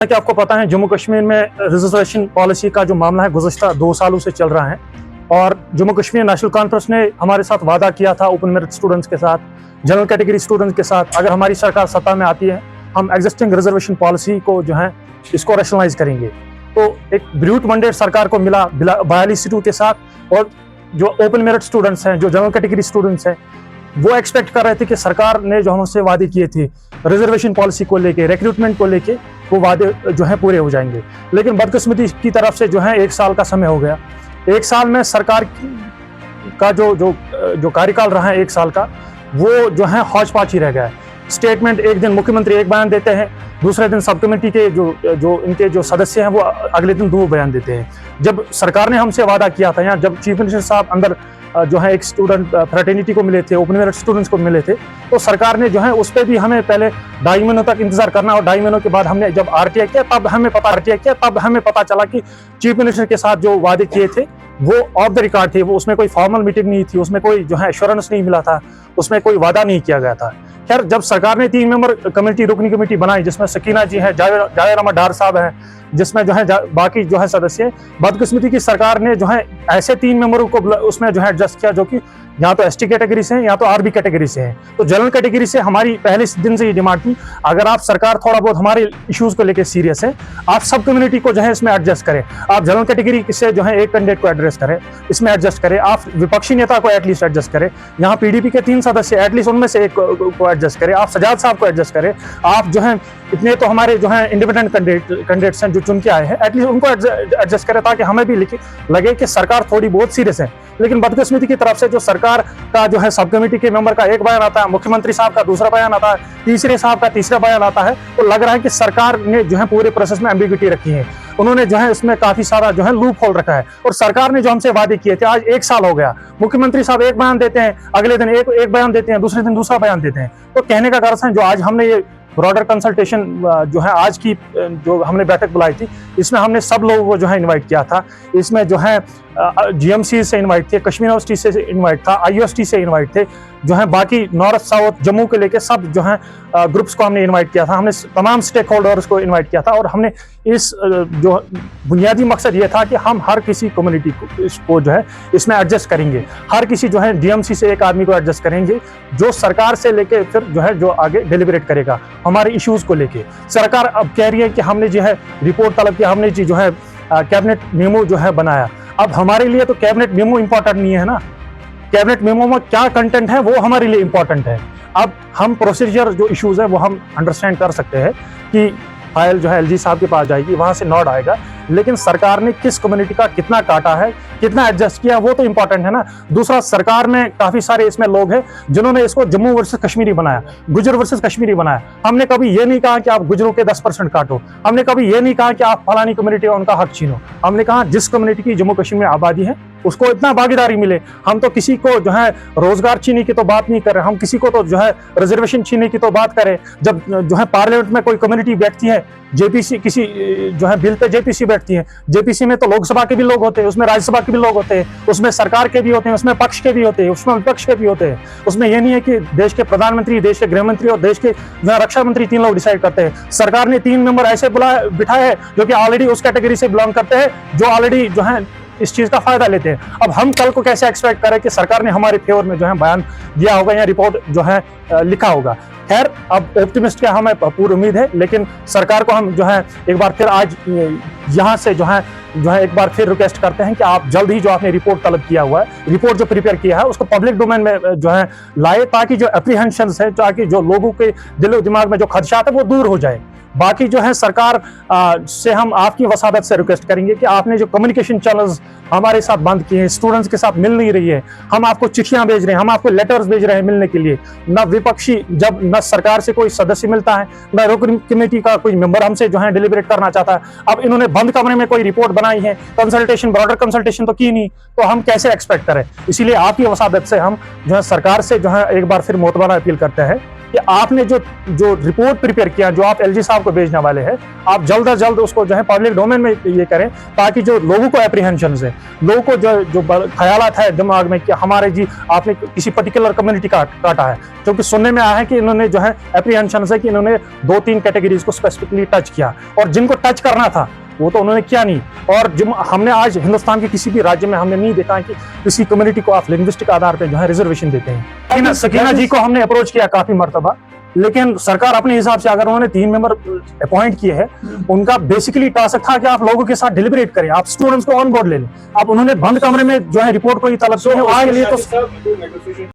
कि आपको पता है जम्मू कश्मीर में रिजर्वेशन पॉलिसी का जो मामला है गुज़श्ता 2 सालों से चल रहा है और जम्मू कश्मीर नेशनल कॉन्फ्रेंस ने हमारे साथ वादा किया था ओपन मेरिट स्टूडेंट्स के साथ, जनरल कैटेगरी स्टूडेंट्स के साथ, अगर हमारी सरकार सत्ता में आती है हम एग्जिस्टिंग रिजर्वेशन पॉलिसी को जो है इसको रैशनलाइज करेंगे। तो एक ब्रूट मंडेट सरकार को मिला 42 सीटों के साथ और जो ओपन मेरिट स्टूडेंट्स हैं, जो जनरल कैटेगरी स्टूडेंट्स हैं, वो एक्सपेक्ट कर रहे थे कि सरकार ने जो हमसे वादे किए थे रिजर्वेशन पॉलिसी को लेके, रिक्रूटमेंट को लेके, वो वादे जो है पूरे हो जाएंगे। लेकिन बदकिस्मती की तरफ से जो है 1 साल का समय हो गया। 1 साल में सरकार का जो कार्यकाल रहा है 1 साल का, वो जो है हौच-पौच ही रह गया है। स्टेटमेंट एक दिन मुख्यमंत्री एक बयान देते हैं, दूसरे दिन सब कमेटी के जो इनके जो सदस्य हैं वो अगले दिन 2 बयान देते हैं। जब सरकार ने हमसे वादा किया था, या जब चीफ मिनिस्टर साहब अंदर जो है एक स्टूडेंट फ्रेटर्निटी को मिले थे, ओपन मेरिट स्टूडेंट्स को मिले थे, तो सरकार ने जो है उस पर भी हमें पहले 2.5 महीनों तक इंतजार करना और 2.5 महीनों के बाद हमने जब आरटीआई किया तब हमें पता चला कि चीफ मिनिस्टर के साथ जो वादे किए थे वो ऑफ द रिकॉर्ड थे। वो उसमें कोई फॉर्मल मीटिंग नहीं थी, उसमें कोई जो है एश्योरेंस नहीं मिला था, उसमें कोई वादा नहीं किया गया था। खैर, जब सरकार ने 3 मेंबर कमेटी रुकनी कमेटी बनाई, जिसमें सकीना जी है, जावेद अहमद डार साहब हैं, जिसमें जो है बाकी जो है सदस्य, बदकिस्मती की सरकार ने जो है ऐसे 3 मेंबरों को उसमें जो है एडजस्ट किया जो कि या तो एसटी कैटेगरी से हैं या तो आरबी कैटेगरी से हैं। तो जनरल कैटेगरी से हमारी पहले दिन से ये डिमांड थी, अगर आप सरकार थोड़ा बहुत हमारे इश्यूज को लेकर सीरियस है, आप सब कम्युनिटी को जो है इसमें एडजस्ट करें। आप जनरल कैटेगरी से जो है एक कैंडिडेट को एड्रेस करें, इसमें एडजस्ट करें। आप विपक्षी नेता को एटलीस्ट एडजस्ट करें, यहाँ पीडीपी के 3 सदस्य एटलीस्ट उनमें से एक को एडजस्ट करें। आप सजाद साहब को एडजस्ट करें। आप जो है इतने तो हमारे जो है इंडिपेंडेंट कैंडिडेट्स हैं जो चुन के आए हैं, एटलीस्ट उनको एडजस्ट करें ताकि हमें भी लगे कि सरकार थोड़ी बहुत सीरियस है। लेकिन बदकिस्मती की तरफ से जो सरकार का जो है सब कमेटी के मेंबर का एक बयान आता है, मुख्यमंत्री साहब का दूसरा बयान आता है, तीसरे साहब का तीसरा बयान आता है, तो लग रहा है कि सरकार ने जो है पूरे प्रोसेस में एम्बिग्यूटी रखी है। उन्होंने जो है इसमें काफी सारा जो है लूप होल रखा है और सरकार ने जो हमसे वादे किए थे, आज 1 साल हो गया। मुख्यमंत्री साहब एक बयान देते हैं, अगले दिन एक बयान देते हैं, दूसरे दिन दूसरा बयान देते हैं। तो कहने का गर्ज है जो आज हमने ये ब्रॉडर कंसल्टेशन जो है आज की जो हमने बैठक बुलाई थी, इसमें हमने सब लोगों को जो है इनवाइट किया था। इसमें जो है जीएमसी से इनवाइट थे, कश्मीर यूनिवर्सिटी से इनवाइट था, आईयूएसटी से इनवाइट थे, जो है बाकी नॉर्थ साउथ जम्मू के लेके सब जो है ग्रुप्स को हमने इनवाइट किया था। हमने तमाम स्टेक होल्डर्स को इनवाइट किया था और हमने इस जो बुनियादी मकसद ये था कि हम हर किसी कम्युनिटी को जो है इसमें एडजस्ट करेंगे। हर किसी जो है डीएमसी से एक आदमी को एडजस्ट करेंगे जो सरकार से लेके फिर जो है जो आगे डिलिबरेट करेगा हमारे इश्यूज को लेके। सरकार अब कह रही है कि हमने जो है रिपोर्ट तलब किया, हमने जो है कैबिनेट मेमो जो है बनाया। अब हमारे लिए तो कैबिनेट मेमो इंपॉर्टेंट नहीं है ना, कैबिनेट मेमो में क्या कंटेंट है वो हमारे लिए इंपॉर्टेंट है। अब हम प्रोसीजर जो इश्यूज है वो हम अंडरस्टैंड कर सकते हैं कि फाइल जो है एलजी साहब के पास जाएगी, वहां से नोट आएगा, लेकिन सरकार ने किस कम्युनिटी का कितना काटा है, कितना एडजस्ट किया, वो तो इंपॉर्टेंट है ना। दूसरा, सरकार में काफी सारे इसमें लोग हैं जिन्होंने इसको जम्मू वर्सेस कश्मीरी बनाया, गुजर वर्सेस कश्मीरी बनाया। हमने कभी ये नहीं कहा कि आप गुजरों के 10% काटो, हमने कभी ये नहीं कहा कि आप फलानी कम्युनिटी का उनका हक छीनो। हमने कहा जिस कम्युनिटी की जम्मू कश्मीर में आबादी है उसको इतना भागीदारी मिले। हम तो किसी को जो है रोजगार छीनने की तो बात नहीं कर रहे, हम किसी को तो जो है रिजर्वेशन छीनने की तो बात करें। जब जो है पार्लियामेंट में कोई कम्युनिटी बैठती है, जेपीसी किसी जो है बिल पे जेपीसी बैठती है, जेपीसी में तो लोकसभा के भी लोग होते हैं, उसमें राज्यसभा के भी लोग होते हैं, उसमें सरकार के भी होते हैं, उसमें पक्ष के भी होते हैं, उसमें विपक्ष के भी होते हैं। उसमें ये नहीं है कि देश के प्रधानमंत्री, देश के गृह मंत्री और देश के रक्षा मंत्री 3 लोग डिसाइड करते हैं। सरकार ने 3 मेंबर ऐसे बिठाए हैं जो कि ऑलरेडी उस कैटेगरी से बिलोंग करते हैं, जो ऑलरेडी जो है इस चीज का फायदा लेते हैं। अब हम कल को कैसे एक्सपेक्ट करें कि सरकार ने हमारे फेवर में जो है बयान दिया होगा या रिपोर्ट जो है लिखा होगा। खैर, अब ऑप्टिमिस्ट क्या हमें पूरी उम्मीद है, लेकिन सरकार को हम जो है एक बार फिर आज यहाँ से जो है एक बार फिर रिक्वेस्ट करते हैं कि आप जल्द ही जो आपने रिपोर्ट तलब किया हुआ है, रिपोर्ट जो प्रिपेयर किया है उसको पब्लिक डोमेन में जो है लाए, ताकि जो एप्रीहेंशंस है, ताकि जो लोगों के दिलो दिमाग में जो खदशात है वो दूर हो जाए। बाकी जो है सरकार से हम आपकी वसादत से रिक्वेस्ट करेंगे कि आपने जो कम्युनिकेशन चैनल्स हमारे साथ बंद किए हैं, स्टूडेंट्स के साथ मिल नहीं रही है, हम आपको चिट्ठियां भेज रहे हैं, हम आपको लेटर्स भेज रहे हैं मिलने के लिए, न विपक्षी जब न सरकार से कोई सदस्य मिलता है, न रुकन कमेटी का कोई मेंबर हमसे जो है डिलिबरेट करना चाहता है। अब इन्होंने बंद कमरे में कोई रिपोर्ट बनाई है, कंसल्टेशन, ब्रॉडर कंसल्टेशन तो की नहीं, तो हम कैसे एक्सपेक्ट करें। इसीलिए आपकी वसादत से हम जो है सरकार से जो है एक बार फिर मोतबारा अपील करते हैं कि आपने जो जो रिपोर्ट प्रिपेयर किया, जो आप एलजी साहब को भेजने वाले हैं, आप जल्द अज जल्द उसको जो है पब्लिक डोमेन में ये करें, ताकि जो लोगों को एप्रीहेंशन है, लोगों को जो ख्यालात है दिमाग में कि हमारे जी आपने किसी पर्टिकुलर कम्युनिटी काटा है, क्योंकि सुनने में आया है कि इन्होंने जो है एप्रीहेंशन है कि इन्होंने 2-3 कैटेगरीज को स्पेसिफिकली टच किया, और जिनको टच करना था वो तो उन्होंने किया नहीं। और जो हमने आज हिंदुस्तान के किसी भी राज्य में हमने नहीं देखा है कि किसी कम्युनिटी को आप लिंग्विस्टिक आधार पर जो है रिजर्वेशन देते हैं। सकीना जी को हमने अप्रोच किया काफी मर्तबा, लेकिन सरकार अपने हिसाब से, अगर उन्होंने 3 मेंबर अपॉइंट किए हैं, उनका बेसिकली टास्क था कि आप लोगों के साथ डिलिबरेट करें, आप स्टूडेंट्स को ऑन बोर्ड ले लें। अब उन्होंने बंद कमरे में जो है रिपोर्ट को ही तलब किया है, उसके लिए तो